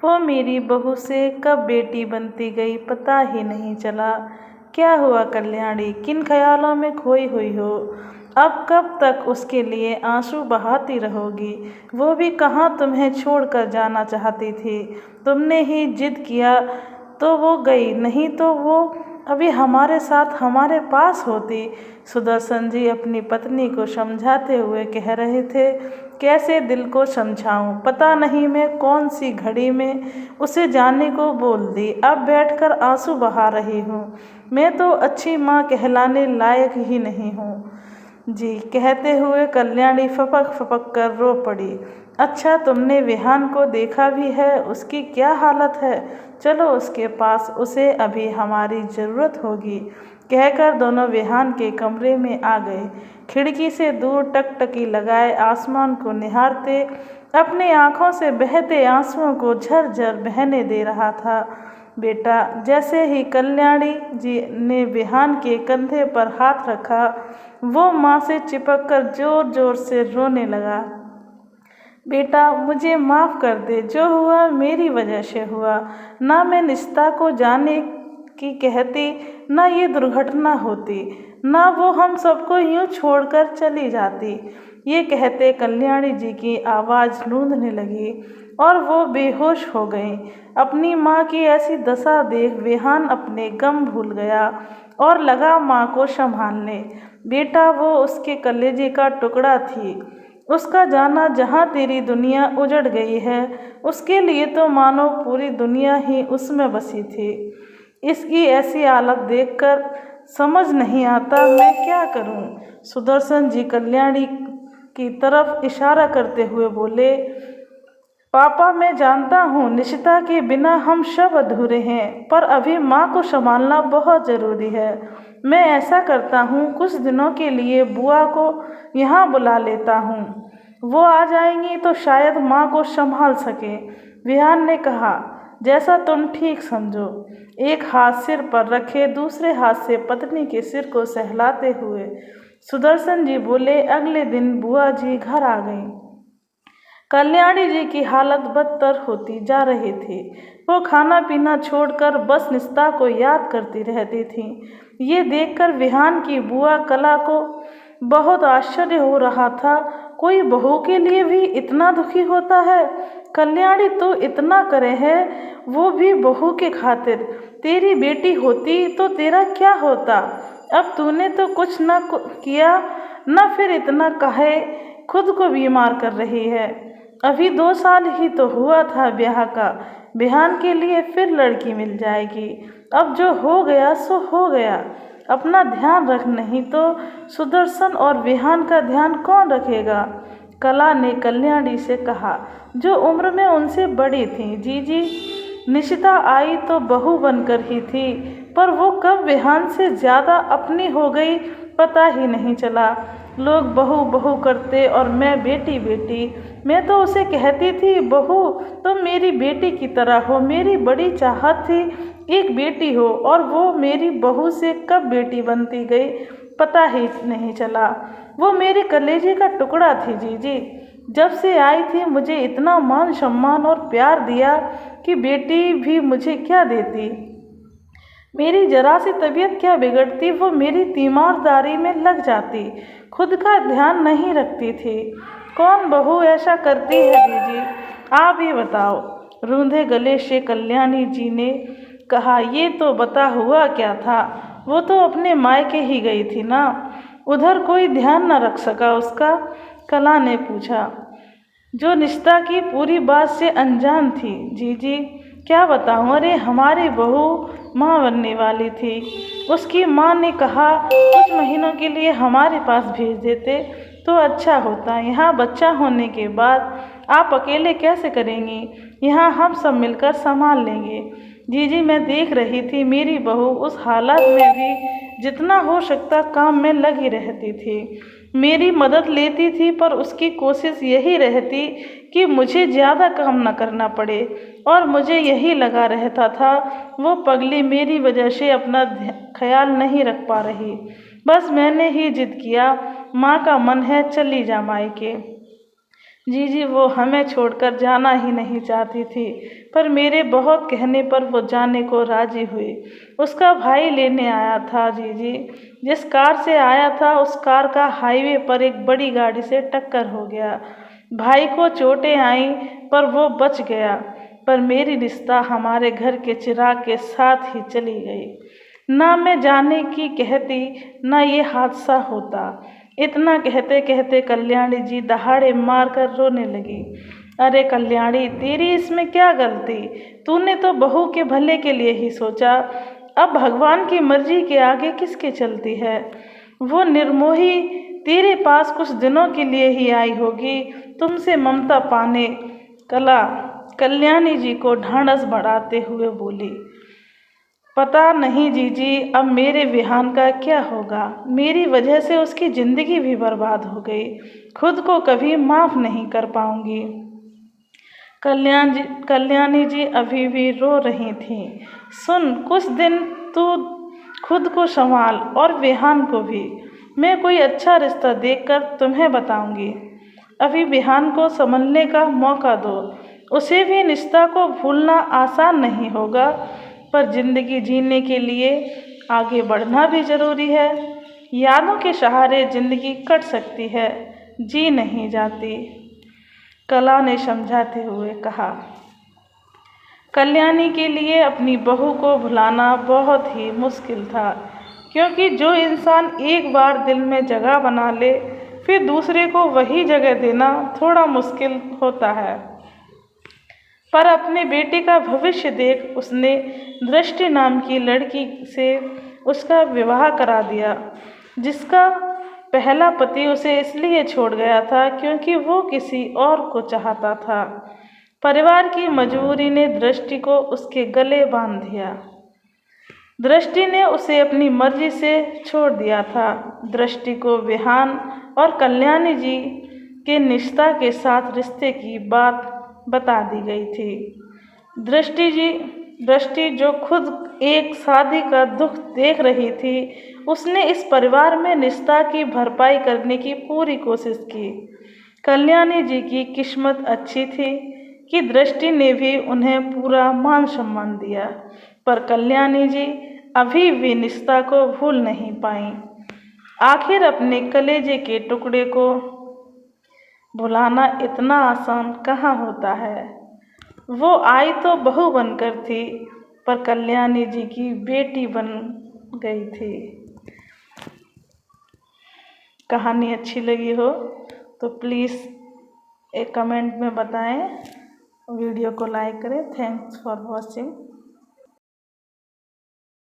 वो मेरी बहू से कब बेटी बनती गई पता ही नहीं चला। क्या हुआ कल्याणी, किन ख्यालों में खोई हुई हो? अब कब तक उसके लिए आंसू बहाती रहोगी? वो भी कहाँ तुम्हें छोड़कर जाना चाहती थी। तुमने ही जिद किया तो वो गई, नहीं तो वो अभी हमारे साथ हमारे पास होती। सुदर्शन जी अपनी पत्नी को समझाते हुए कह रहे थे। कैसे दिल को समझाऊं, पता नहीं मैं कौन सी घड़ी में उसे जाने को बोल दी। अब बैठकर आंसू बहा रही हूँ। मैं तो अच्छी माँ कहलाने लायक ही नहीं हूँ जी, कहते हुए कल्याणी फपक फपक कर रो पड़ी। अच्छा, तुमने विहान को देखा भी है? उसकी क्या हालत है? चलो उसके पास, उसे अभी हमारी ज़रूरत होगी, कहकर दोनों विहान के कमरे में आ गए। खिड़की से दूर टकटकी लगाए आसमान को निहारते अपनी आंखों से बहते आंसुओं को झरझर बहने दे रहा था बेटा। जैसे ही कल्याणी जी ने विहान के कंधे पर हाथ रखा, वो माँ से चिपक कर जोर जोर से रोने लगा। बेटा, मुझे माफ़ कर दे, जो हुआ मेरी वजह से हुआ। ना मैं निस्ता को जाने की कहती, ना ये दुर्घटना होती, ना वो हम सबको यूं छोड़कर चली जाती। ये कहते कल्याणी जी की आवाज़ गूंजने लगी और वो बेहोश हो गईं। अपनी माँ की ऐसी दशा देख विहान अपने गम भूल गया और लगा माँ को संभालने। बेटा, वो उसके कलेजे का टुकड़ा थी। उसका जाना जहाँ तेरी दुनिया उजड़ गई है, उसके लिए तो मानो पूरी दुनिया ही उसमें बसी थी। इसकी ऐसी हालत देखकर समझ नहीं आता मैं क्या करूं। सुदर्शन जी कल्याणी की तरफ इशारा करते हुए बोले। पापा, मैं जानता हूँ निशिता के बिना हम सब अधूरे हैं, पर अभी माँ को संभालना बहुत ज़रूरी है। मैं ऐसा करता हूँ, कुछ दिनों के लिए बुआ को यहाँ बुला लेता हूँ। वो आ जाएंगी तो शायद माँ को संभाल सके। विहान ने कहा, जैसा तुम ठीक समझो। एक हाथ सिर पर रखे दूसरे हाथ से पत्नी के सिर को सहलाते हुए सुदर्शन जी बोले। अगले दिन बुआ जी घर आ गईं। कल्याणी जी की हालत बदतर होती जा रही थी। वो खाना पीना छोड़कर बस निस्ता को याद करती रहती थी। ये देखकर विहान की बुआ कला को बहुत आश्चर्य हो रहा था। कोई बहू के लिए भी इतना दुखी होता है? कल्याणी तो इतना करे है, वो भी बहू के खातिर। तेरी बेटी होती तो तेरा क्या होता? अब तूने तो कुछ न किया, न फिर इतना काहे खुद को बीमार कर रही है। अभी 2 साल ही तो हुआ था ब्याह का। विहान के लिए फिर लड़की मिल जाएगी। अब जो हो गया सो हो गया। अपना ध्यान रख, नहीं तो सुदर्शन और विहान का ध्यान कौन रखेगा? कला ने कल्याणी से कहा, जो उम्र में उनसे बड़ी थी। जीजी, निशिता आई तो बहू बनकर ही थी, पर वो कब विहान से ज़्यादा अपनी हो गई पता ही नहीं चला। लोग बहू बहू करते और मैं बेटी बेटी। मैं तो उसे कहती थी, बहू तुम मेरी बेटी की तरह हो। मेरी बड़ी चाहत थी एक बेटी हो, और वो मेरी बहू से कब बेटी बनती गई पता ही नहीं चला। वो मेरे कलेजे का टुकड़ा थी जीजी। जब से आई थी मुझे इतना मान सम्मान और प्यार दिया कि बेटी भी मुझे क्या देती। मेरी जरा सी तबीयत क्या बिगड़ती, वो मेरी तीमारदारी में लग जाती। खुद का ध्यान नहीं रखती थी। कौन बहू ऐसा करती है जीजी, आप ही बताओ। रूंधे गले से कल्याणी जी ने कहा, ये तो बता हुआ क्या था? वो तो अपने मायके ही गई थी ना, उधर कोई ध्यान न रख सका उसका? कला ने पूछा, जो निष्ठा की पूरी बात से अनजान थी। जीजी, क्या बताऊं, अरे हमारी बहू माँ बनने वाली थी। उसकी माँ ने कहा कुछ महीनों के लिए हमारे पास भेज देते तो अच्छा होता। यहाँ बच्चा होने के बाद आप अकेले कैसे करेंगी? यहाँ हम सब मिलकर संभाल लेंगे। जीजी, मैं देख रही थी मेरी बहू उस हालत में भी जितना हो सकता काम में लगी रहती थी। मेरी मदद लेती थी, पर उसकी कोशिश यही रहती कि मुझे ज़्यादा काम न करना पड़े, और मुझे यही लगा रहता था वो पगली मेरी वजह से अपना ख्याल नहीं रख पा रही। बस मैंने ही जिद किया, माँ का मन है चली जा मायके। जी जी, वो हमें छोड़कर जाना ही नहीं चाहती थी, पर मेरे बहुत कहने पर वो जाने को राजी हुई। उसका भाई लेने आया था। जी जी, जिस कार से आया था उस कार का हाईवे पर एक बड़ी गाड़ी से टक्कर हो गया। भाई को चोटें आईं पर वो बच गया, पर मेरी रिश्ता हमारे घर के चिराग के साथ ही चली गई। ना मैं जाने की कहती, ना ये हादसा होता। इतना कहते कहते कल्याणी जी दहाड़े मारकर रोने लगी। अरे कल्याणी, तेरी इसमें क्या गलती? तूने तो बहू के भले के लिए ही सोचा। अब भगवान की मर्जी के आगे किसकी चलती है? वो निर्मोही तेरे पास कुछ दिनों के लिए ही आई होगी, तुमसे ममता पाने। कल्याणी जी को ढांढस बढ़ाते हुए बोली, पता नहीं जीजी, अब मेरे विहान का क्या होगा। मेरी वजह से उसकी जिंदगी भी बर्बाद हो गई। खुद को कभी माफ नहीं कर पाऊंगी। कल्याणी जी अभी भी रो रही थीं। सुन, कुछ दिन तू खुद को संभाल और विहान को भी। मैं कोई अच्छा रिश्ता देखकर तुम्हें बताऊंगी। अभी विहान को संभलने का मौका दो। उसे भी निष्ठा को भूलना आसान नहीं होगा, पर जिंदगी जीने के लिए आगे बढ़ना भी जरूरी है। यादों के सहारे जिंदगी कट सकती है, जी नहीं जाती। कला ने समझाते हुए कहा। कल्याणी के लिए अपनी बहू को भुलाना बहुत ही मुश्किल था, क्योंकि जो इंसान एक बार दिल में जगह बना ले, फिर दूसरे को वही जगह देना थोड़ा मुश्किल होता है। पर अपने बेटे का भविष्य देख उसने दृष्टि नाम की लड़की से उसका विवाह करा दिया, जिसका पहला पति उसे इसलिए छोड़ गया था क्योंकि वो किसी और को चाहता था। परिवार की मजबूरी ने दृष्टि को उसके गले बांध दिया। दृष्टि ने उसे अपनी मर्जी से छोड़ दिया था। दृष्टि को विहान और कल्याणी जी के निष्ठा के साथ रिश्ते की बात बता दी गई थी। दृष्टि जो खुद एक शादी का दुख देख रही थी, उसने इस परिवार में निष्ठा की भरपाई करने की पूरी कोशिश की। कल्याणी जी की किस्मत अच्छी थी कि दृष्टि ने भी उन्हें पूरा मान सम्मान दिया, पर कल्याणी जी अभी भी निष्ठा को भूल नहीं पाई। आखिर अपने कलेजे के टुकड़े को भुलाना इतना आसान कहाँ होता है। वो आई तो बहू बनकर थी, पर कल्याणी जी की बेटी बन गई थी। कहानी अच्छी लगी हो तो प्लीज़ एक कमेंट में बताएं, वीडियो को लाइक करें। Thanks for watching.